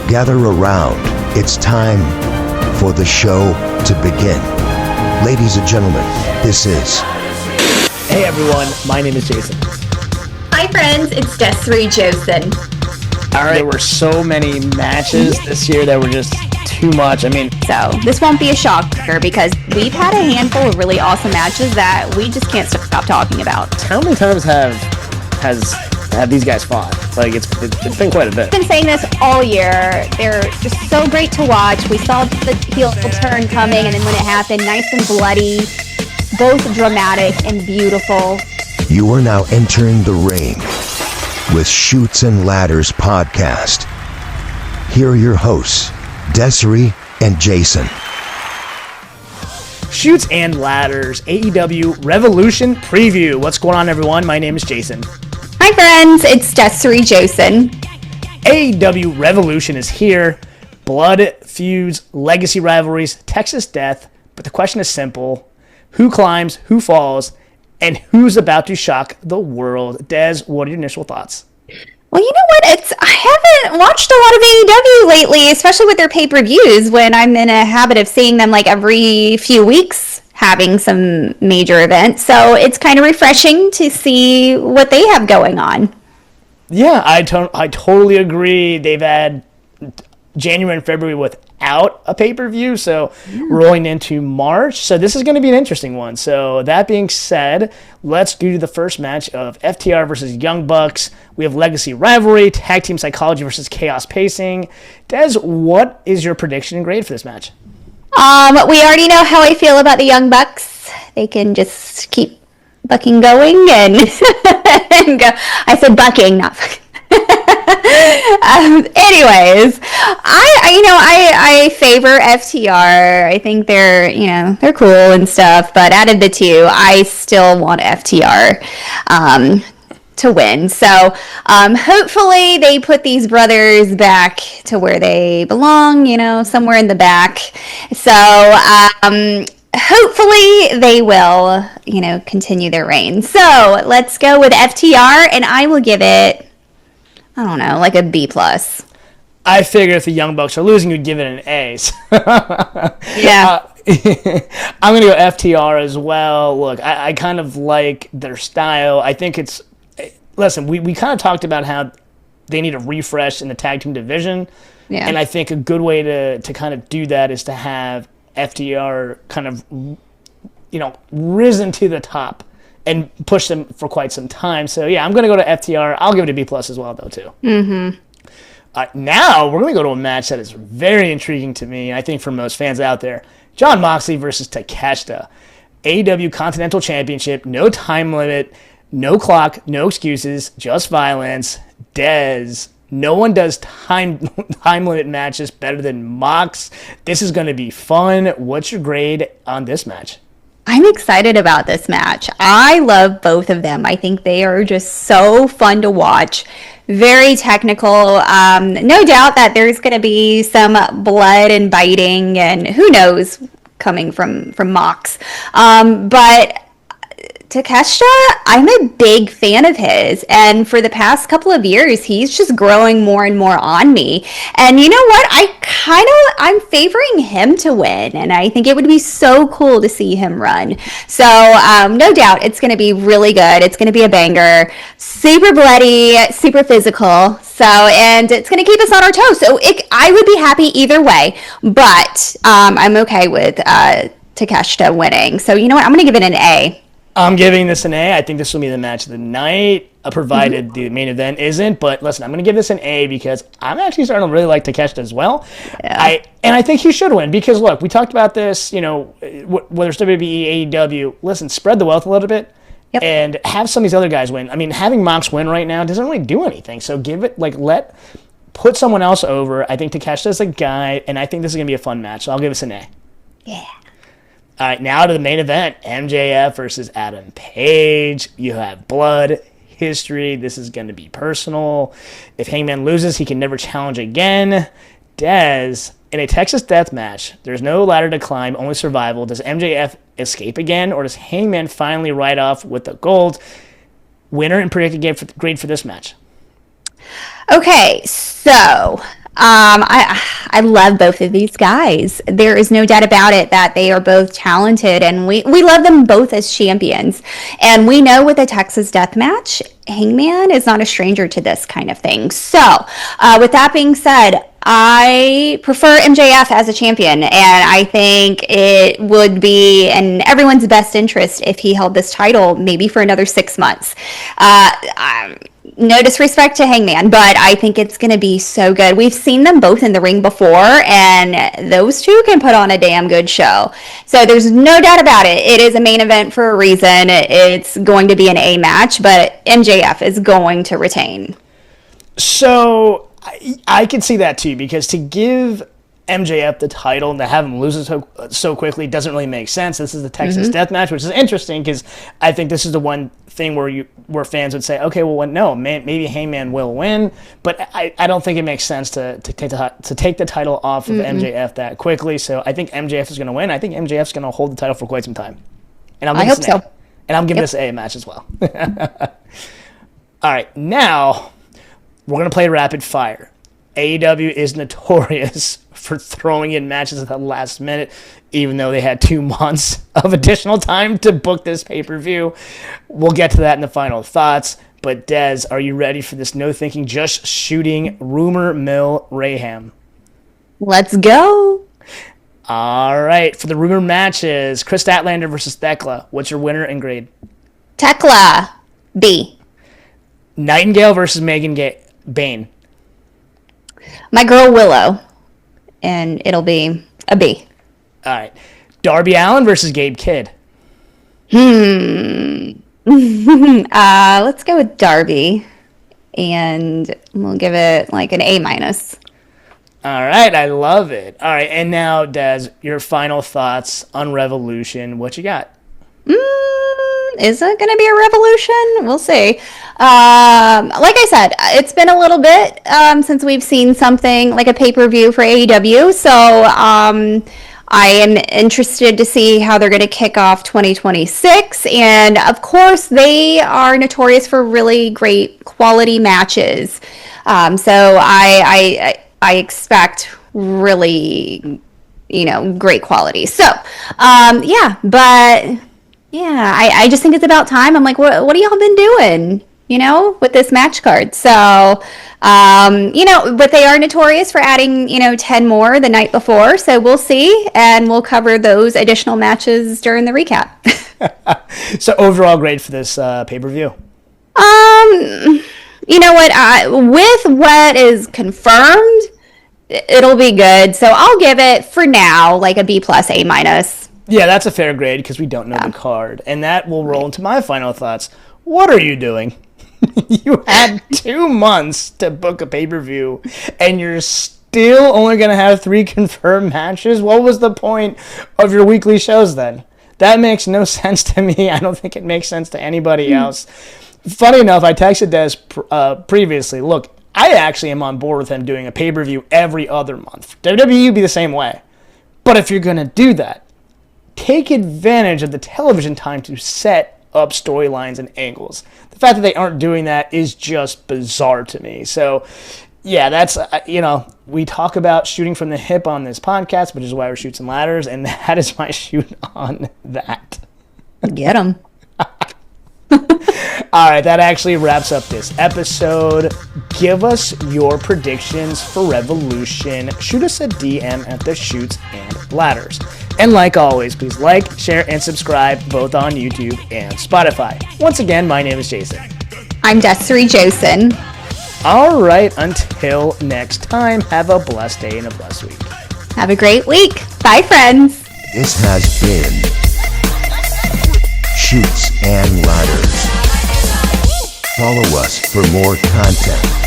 Gather around. It's time for the show to begin. Ladies and gentlemen, this is... Hey everyone, my name is Jason. Hi friends, it's Desiree Josen. All right, there were so many matches this year that were just too much. So this won't be a shocker because we've had a handful of really awesome matches that we just can't stop talking about. How many times have these guys fought? Like it's been quite a bit. I've been saying this all year. They're just so great to watch. We saw the heel turn coming, and then when it happened, nice and bloody, both dramatic and beautiful. You are now entering the ring with Chutes and Ladders podcast. Here are your hosts, Desiree and Jason. Chutes and Ladders, AEW Revolution preview. What's going on, everyone? My name is Jason. Hi friends, it's Desiree Josen. AEW Revolution is here. Blood, feuds, legacy rivalries, Texas death. But the question is simple. Who climbs, who falls, and who's about to shock the world? Des, what are your initial thoughts? Well, you know what? I haven't watched a lot of AEW lately, especially with their pay-per-views, when I'm in a habit of seeing them like every few weeks having some major events. So it's kind of refreshing to see what they have going on. Yeah, I totally agree. They've had January and February without a pay-per-view, so rolling into March. So this is going to be an interesting one. So that being said, let's go to the first match of FTR versus Young Bucks. We have legacy rivalry, tag team psychology versus chaos pacing. Des, what is your prediction and grade for this match? We already know how I feel about the Young Bucks. They can just keep bucking going and, and go. I said bucking, not fucking. Anyways, I favor FTR. I think they're cool and stuff, but out of the two, I still want FTR to win. So hopefully they put these brothers back to where they belong, somewhere in the back. So hopefully they will, continue their reign. So let's go with FTR, and I will give it, I don't know, like a B+. I figure if the Young Bucks are losing, you'd give it an A. Yeah. I'm going to go FTR as well. Look, I kind of like their style. I think it's... Listen, we kind of talked about how they need a refresh in the tag team division. Yeah. And I think a good way to kind of do that is to have FTR kind of, risen to the top and push them for quite some time. So, yeah, I'm going to go to FTR. I'll give it a B+ as well, though, too. Mm-hmm. Now, we're going to go to a match that is very intriguing to me, I think for most fans out there. Jon Moxley versus Takeshita. AEW Continental Championship, no time limit, no clock, no excuses, just violence. Dez, no one does time limit matches better than Mox. This is going to be fun. What's your grade on this match? I'm excited about this match. I love both of them. I think they are just so fun to watch. Very technical. No doubt that there's going to be some blood and biting and who knows coming from Mox. But Takeshita, I'm a big fan of his, and for the past couple of years, he's just growing more and more on me. And you know what? I'm favoring him to win, and I think it would be so cool to see him run. So, no doubt, it's going to be really good. It's going to be a banger, super bloody, super physical. So, and it's going to keep us on our toes. So, I would be happy either way, but I'm okay with Takeshita winning. So, you know what? I'm going to give it an A. I'm giving this an A. I think this will be the match of the night, provided the main event isn't. But listen, I'm going to give this an A because I'm actually starting to really like Takeshita as well. Yeah. I think he should win because, look, we talked about this, whether it's WWE, AEW. Listen, spread the wealth a little bit. Yep. And have some of these other guys win. I mean, having Mox win right now doesn't really do anything. So put someone else over. I think Takeshita's a guy, and I think this is going to be a fun match. So I'll give this an A. Yeah. All right, now to the main event, MJF versus Adam Page. You have blood, history. This is going to be personal. If Hangman loses, he can never challenge again. Dez, in a Texas death match, there's no ladder to climb, only survival. Does MJF escape again, or does Hangman finally ride off with the gold? Winner and predicted grade for this match. Okay, so I love both of these guys. There is no doubt about it that they are both talented, and we love them both as champions. And we know with a Texas Death Match, Hangman is not a stranger to this kind of thing. So, with that being said, I prefer MJF as a champion, and I think it would be in everyone's best interest if he held this title maybe for another 6 months. No disrespect to Hangman, but I think it's going to be so good. We've seen them both in the ring before, and those two can put on a damn good show. So there's no doubt about it. It is a main event for a reason. It's going to be an A match, but MJF is going to retain. So I can see that too, because to give MJF the title and to have him lose it so quickly doesn't really make sense. This is the Texas Death Match, which is interesting because I think this is the one thing where fans would say, okay, well, no, maybe Hangman will win, but I don't think it makes sense to take the title off of MJF that quickly. So I think MJF is going to win. I think MJF's going to hold the title for quite some time. And I hope so. And I'm giving this a match as well. All right, now we're going to play rapid fire. AEW is notorious for throwing in matches at the last minute, even though they had 2 months of additional time to book this pay-per-view. We'll get to that in the final thoughts. But Des, are you ready for this no thinking, just shooting rumor mill Raham? Let's go. All right, for the rumor matches, Chris Statlander versus Thekla. What's your winner and grade? Tekla, B. Nightingale versus Megan Bane. My girl Willow, and it'll be a B. All right. Darby Allin versus Gabe Kidd. Let's go with Darby, and we'll give it like an A minus. All right, I love it. All right, and now, Des, your final thoughts on Revolution. What you got? Is it going to be a revolution? We'll see. Like I said, it's been a little bit since we've seen something like a pay-per-view for AEW, so I am interested to see how they're going to kick off 2026. And of course, they are notorious for really great quality matches. So I expect really, great quality. So, I just think it's about time. I'm like, what have y'all been doing, with this match card? So, but they are notorious for adding, 10 more the night before. So we'll see. And we'll cover those additional matches during the recap. So overall grade for this pay-per-view? You know what? With what is confirmed, it'll be good. So I'll give it for now like a B plus, A minus. Yeah, that's a fair grade because we don't know the card. And that will roll into my final thoughts. What are you doing? You had 2 months to book a pay-per-view, and you're still only going to have 3 confirmed matches? What was the point of your weekly shows then? That makes no sense to me. I don't think it makes sense to anybody else. Funny enough, I texted Des previously, look, I actually am on board with them doing a pay-per-view every other month. WWE would be the same way. But if you're going to do that, take advantage of the television time to set up storylines and angles. The fact that they aren't doing that is just bizarre to me. So, yeah, that's, we talk about shooting from the hip on this podcast, which is why we're Shoots and Ladders, and that is my shoot on that. Get them. All right, that actually wraps up this episode. Give us your predictions for Revolution. Shoot us a DM at the Shoots and Ladders. And like always, please like, share, and subscribe both on YouTube and Spotify. Once again, my name is Jason. I'm Desiree Josen. All right, until next time, have a blessed day and a blessed week. Have a great week. Bye, friends. This has been Shoots and Ladders. Follow us for more content.